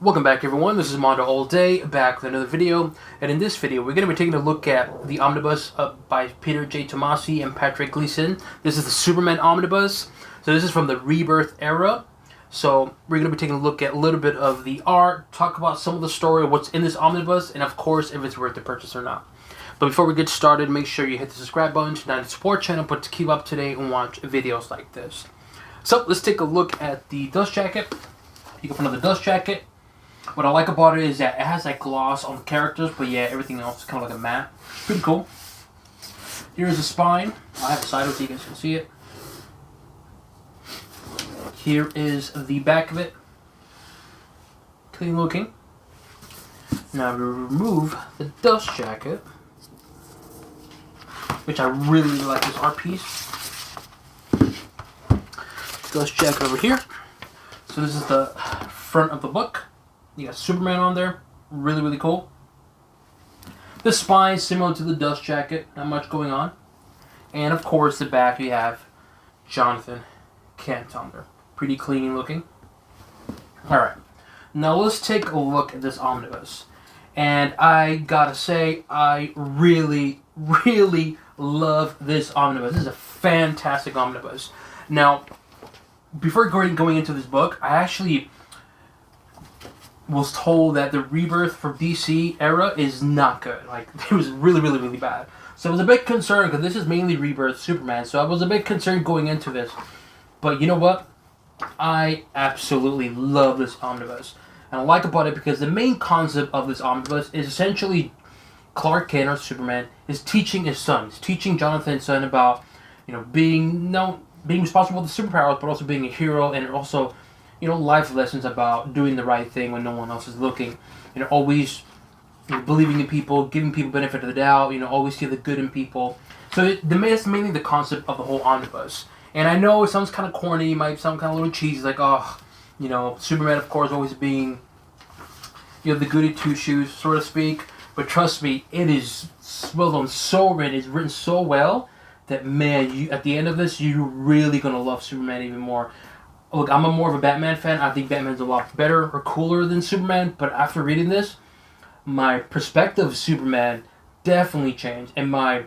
Welcome back everyone, this is MandoAllDay, back with another video, and in this video we're going to be taking a look at the Omnibus by Peter J. Tomasi and Patrick Gleason. This is the Superman Omnibus, so this is from the Rebirth era, so we're going to be taking a look at a little bit of the art, talk about some of the story, what's in this omnibus, and of course if it's worth the purchase or not. But before we get started, make sure you hit the subscribe button to not support channel, but to keep up to date and watch videos like this. So let's take a look at the dust jacket. You can find the dust jacket. What I like about it is that it has like gloss on the characters, but yeah, everything else is kind of like a matte. Pretty cool. Here's the spine. I have a side so you guys can see it. Here is the back of it. Clean looking. Now we remove the dust jacket, which I really like this art piece. Dust jacket over here. So this is the front of the book. You got Superman on there, really cool. The spine similar to the dust jacket, not much going on. And of course the back you have Jonathan Kent on there, pretty clean looking. Alright, now let's take a look at this omnibus. And I gotta say, I really love this omnibus. This is a fantastic omnibus. Now, before going into this book, I actually was told that the Rebirth for DC era is not good. Like, it was really bad. So I was a bit concerned, because this is mainly Rebirth Superman, so I was a bit concerned going into this. But you know what? I absolutely love this omnibus. And I like about it because the main concept of this omnibus is essentially Clark Kent, or Superman, is teaching his son. He's teaching Jonathan's son about, you know, being responsible for the superpowers, but also being a hero, and also, you know, life lessons about doing the right thing when no one else is looking. You know, always, you know, believing in people, giving people benefit of the doubt, you know, always see the good in people. So that's mainly the concept of the whole omnibus. And I know it sounds kind of corny, it might sound kind of a little cheesy, like, oh, you know, Superman, of course, always being, you know, the goody two-shoes, so to speak. But trust me, it is well done, so written, it's written so well, that, man, you, at the end of this, you're really going to love Superman even more. Look, I'm more of a Batman fan. I think Batman's a lot better or cooler than Superman. But after reading this, my perspective of Superman definitely changed. And my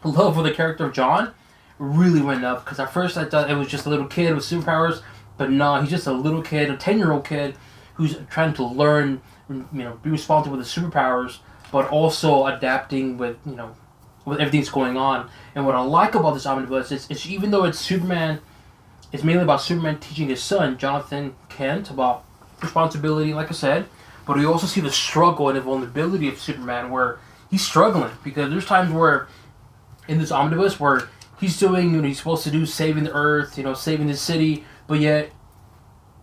love for the character of John really went up. Because at first I thought it was just a little kid with superpowers. But no, he's just a little kid, a 10-year-old kid, who's trying to learn, you know, be responsible with the superpowers, but also adapting with, you know, with everything that's going on. And what I like about this omnibus is even though it's Superman, it's mainly about Superman teaching his son, Jonathan Kent, about responsibility, like I said. But we also see the struggle and the vulnerability of Superman, where he's struggling. Because there's times where, in this omnibus, where he's doing what he's supposed to do, saving the Earth, you know, saving the city, but yet,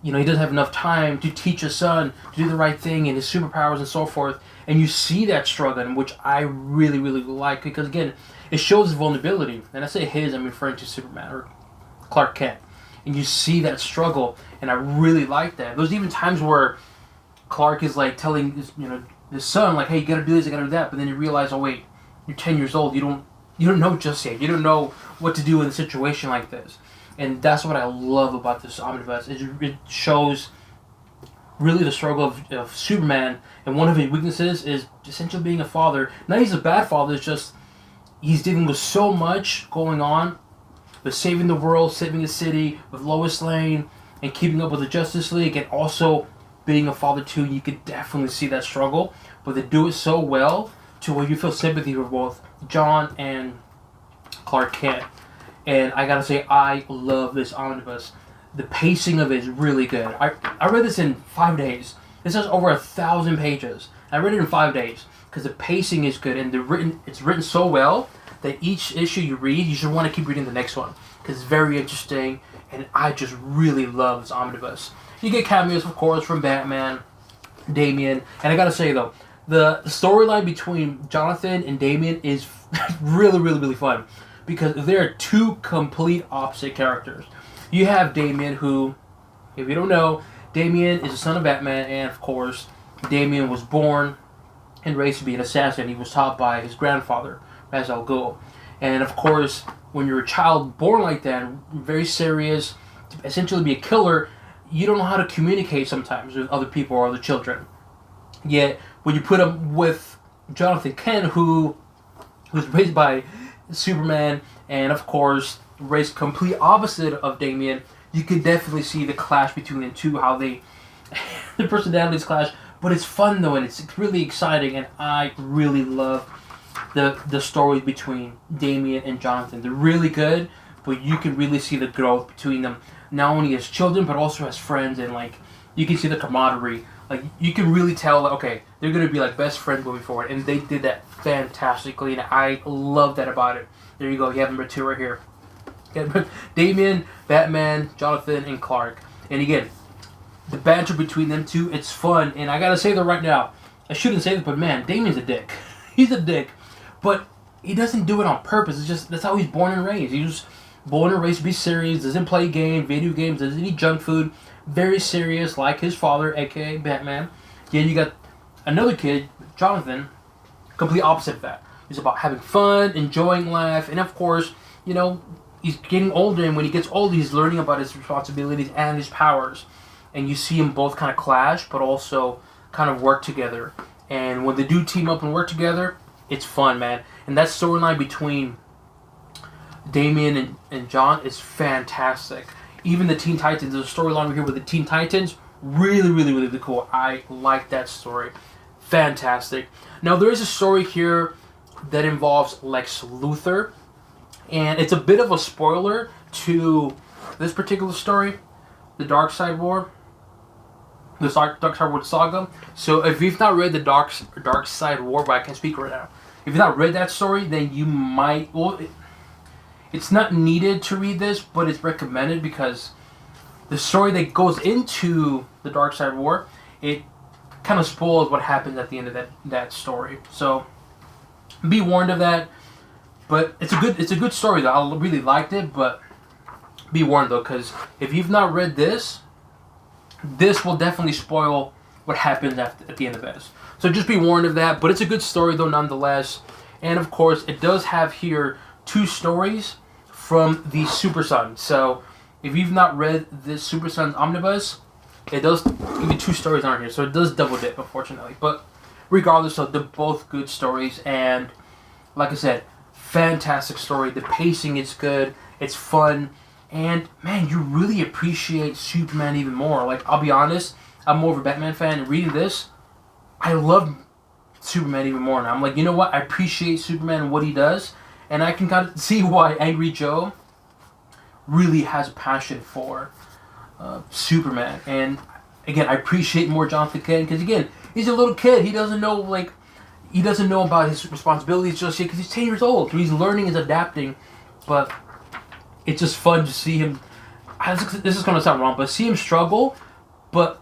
you know, he doesn't have enough time to teach his son to do the right thing and his superpowers and so forth. And you see that struggle, which I really like, because again, it shows his vulnerability. And I say his, I'm referring to Superman, or Clark Kent. And you see that struggle, and I really like that. There's even times where Clark is like telling his, you know, his son, like, hey, you gotta do this, you gotta do that, but then you realize, oh wait, you're 10 years old, you don't know just yet, you don't know what to do in a situation like this. And that's what I love about this omnibus. It shows really the struggle of Superman, and one of his weaknesses is essentially being a father. Not he's a bad father, it's just he's dealing with so much going on, with saving the world, saving the city, with Lois Lane, and keeping up with the Justice League, and also being a father too. You could definitely see that struggle, but they do it so well to where you feel sympathy for both John and Clark Kent. And I gotta say, I love this omnibus. The pacing of it is really good. I read this in 5 days. This has over 1,000 pages. I read it in 5 days because the pacing is good, and it's written so well that each issue you read, you should want to keep reading the next one because it's very interesting, and I just really love this omnibus. You get cameos, of course, from Batman, Damien, and I gotta say though, the storyline between Jonathan and Damien is really fun, because they're two complete opposite characters. You have Damien, who, if you don't know, Damien is the son of Batman, and of course, Damien was born and raised to be an assassin. He was taught by his grandfather, Ra's al Ghul. And of course, when you're a child born like that, very serious, to essentially be a killer, you don't know how to communicate sometimes with other people or other children. Yet when you put them with Jonathan Kent, who was raised by Superman, and of course raised complete opposite of Damien, you can definitely see the clash between the two, how they the personalities clash. But it's fun though, and it's really exciting, and I really love the stories between Damien and Jonathan. They're really good, but you can really see the growth between them, not only as children but also as friends, and like you can see the camaraderie. Like you can really tell that okay, they're gonna be like best friends moving forward, and they did that fantastically, and I love that about it. There you go, you have number 2 right here. Damien, Batman, Jonathan, and Clark. And again, the banter between them two, it's fun. And I gotta say that right now, I shouldn't say this, but man, Damien's a dick. He's a dick, but he doesn't do it on purpose. It's just that's how he's born and raised. He was born and raised to be serious. Doesn't play video games. Doesn't eat junk food. Very serious, like his father, aka Batman. Then you got another kid, Jonathan, complete opposite of that. He's about having fun, enjoying life, and of course, you know, he's getting older, and when he gets older, he's learning about his responsibilities and his powers. And you see them both kind of clash, but also kind of work together. And when they do team up and work together, it's fun, man. And that storyline between Damien and John is fantastic. Even the Teen Titans, there's a storyline over here with the Teen Titans, really, really, really, really cool. I like that story. Fantastic. Now, there is a story here that involves Lex Luthor. And it's a bit of a spoiler to this particular story, the Dark Side War, the Dark Side War saga. So if you've not read the Dark Side War, but I can't speak right now. If you've not read that story, then you might. Well, it's not needed to read this, but it's recommended because the story that goes into the Dark Side War, it kind of spoils what happens at the end of that story. So be warned of that. But it's a good story though. I really liked it, but be warned though, because if you've not read this will definitely spoil what happens at the end of this. So just be warned of that. But it's a good story though, nonetheless. And of course, it does have here 2 stories from the Super Sons. So if you've not read this Super Sons Omnibus, it does give you 2 stories on here. So it does double dip, unfortunately. But regardless, they're both good stories. And like I said, fantastic story. The pacing is good. It's fun. And, man, you really appreciate Superman even more. Like, I'll be honest, I'm more of a Batman fan. And reading this, I love Superman even more. And I'm like, you know what? I appreciate Superman and what he does. And I can kind of see why Angry Joe really has a passion for Superman. And, again, I appreciate more Jonathan Kent. Because, again, he's a little kid. He doesn't know, he doesn't know about his responsibilities just yet because he's 10 years old. So he's learning, he's adapting. But it's just fun to see him. This is going to sound wrong, but see him struggle. But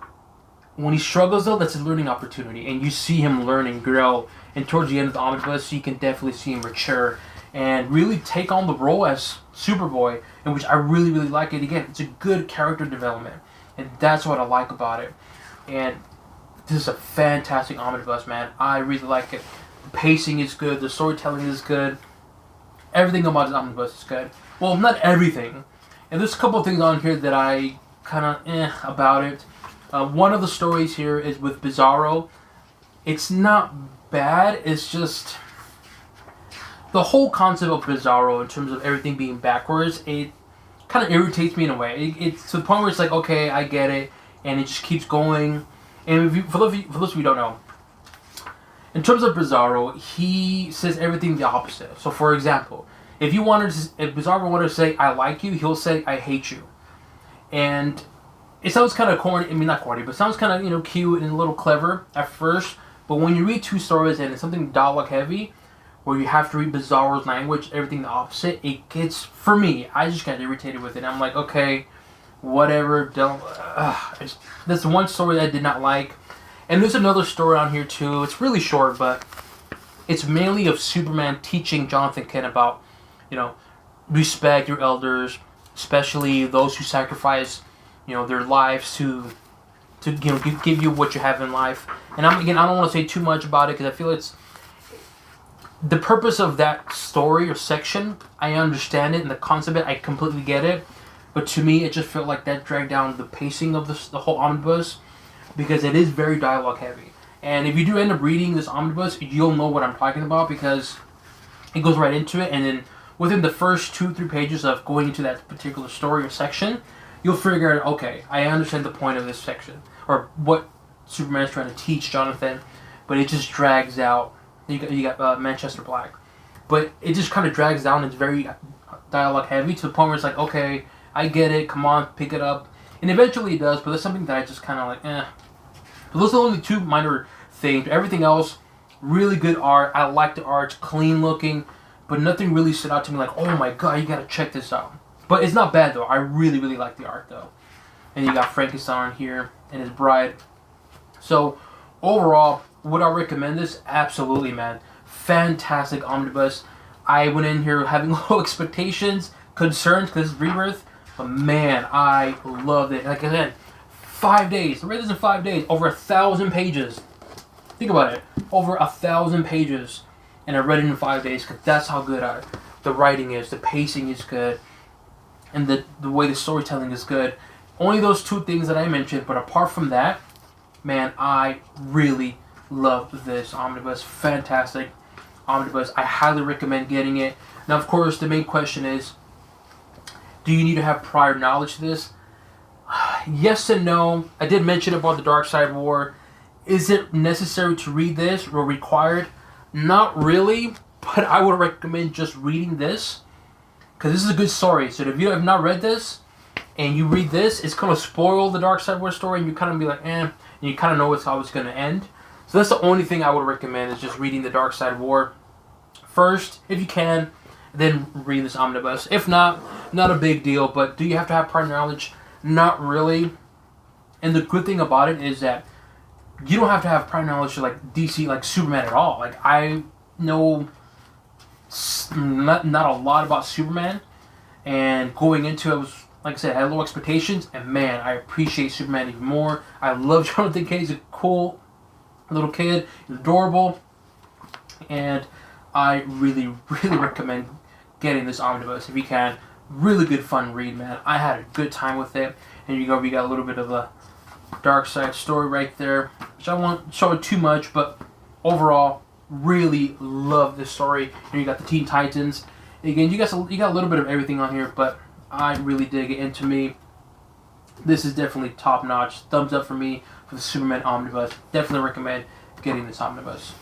when he struggles, though, that's a learning opportunity. And you see him learn and grow. And towards the end of the Omnibus, you can definitely see him mature and really take on the role as Superboy, in which I really, really like it. Again, it's a good character development. And that's what I like about it. And this is a fantastic Omnibus, man. I really like it. The pacing is good. The storytelling is good. Everything about this Omnibus is good. Well, not everything. And there's a couple of things on here that I kind of about it. One of the stories here is with Bizarro. It's not bad. It's just the whole concept of Bizarro in terms of everything being backwards. It kind of irritates me in a way. It's to the point where it's like, okay, I get it, and it just keeps going. And for those of you who don't know, in terms of Bizarro, he says everything the opposite. So, for example, if Bizarro wanted to say "I like you," he'll say "I hate you," and it sounds kind of corny. I mean, not corny, but sounds kind of cute and a little clever at first. But when you read 2 stories and it's something dialogue heavy, where you have to read Bizarro's language, everything the opposite, it gets, for me, I just got irritated with it. I'm like, okay, whatever. Don't. That's one story that I did not like. And there's another story on here too. It's really short, but it's mainly of Superman teaching Jonathan Kent about, respect your elders, especially those who sacrifice, their lives to give you what you have in life. And I don't want to say too much about it because I feel it's the purpose of that story or section. I understand it, and the concept of it, I completely get it. But to me, it just felt like that dragged down the pacing of the whole omnibus, because it is very dialogue heavy. And if you do end up reading this omnibus, you'll know what I'm talking about, because it goes right into it, and then within the first 2-3 pages of going into that particular story or section, you'll figure out, okay, I understand the point of this section, or what Superman's trying to teach Jonathan, but it just drags out. You got Manchester Black, but it just kind of drags down. It's very dialogue heavy to the point where it's like, okay, I get it, come on, pick it up. And eventually it does, but that's something that I just kind of like, eh. But those are the only 2 minor things. Everything else, really good art. I like the art, it's clean looking, but nothing really stood out to me like, oh my god, you gotta check this out. But it's not bad though. I really, really like the art though. And you got Frankenstein here and his bride. So overall, would I recommend this? Absolutely, man. Fantastic omnibus. I went in here having low expectations, concerns, because it's Rebirth. But man, I loved it. Like I said, 5 days. I read this in 5 days. Over 1,000 pages. Think about it. Over 1,000 pages. And I read it in 5 days, because that's how good the writing is. The pacing is good. And the way the storytelling is good. Only those 2 things that I mentioned. But apart from that, man, I really love this omnibus. Fantastic omnibus. I highly recommend getting it. Now, of course, the main question is, do you need to have prior knowledge to this? Yes and no. I did mention about the Dark Side War. Is it necessary to read this or required? Not really, but I would recommend just reading this, because this is a good story. So if you have not read this and you read this, it's going to spoil the Dark Side War story, and you kind of be like, and you kind of know how it's going to end. So that's the only thing I would recommend, is just reading the Dark Side War first, if you can, then read this omnibus. If not, not a big deal. But do you have to have prior knowledge? Not really. And the good thing about it is that you don't have to have prior knowledge to like DC, like Superman at all. Like, I know not a lot about Superman, and going into it was, like I said, I had low expectations, and man, I appreciate Superman even more. I love Jonathan Cage. He's a cool little kid. He's adorable, and I really, really recommend getting this omnibus if you can. Really good fun read, man. I had a good time with it. And we got a little bit of a Dark Side story right there, which I won't show it too much, but overall, really love this story. And you got the Teen Titans. Again, you got a little bit of everything on here, but I really dig it. And to me, this is definitely top notch. Thumbs up for me for the Superman omnibus. Definitely recommend getting this omnibus.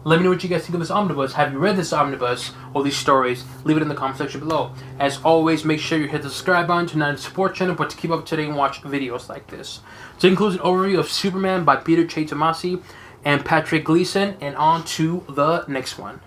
Let me know what you guys think of this omnibus. Have you read this omnibus or these stories? Leave it in the comment section below. As always, make sure you hit the subscribe button to not only support channel, but to keep up to date and watch videos like this. So it includes an overview of Superman by Tomasi and Patrick Gleason, and on to the next one.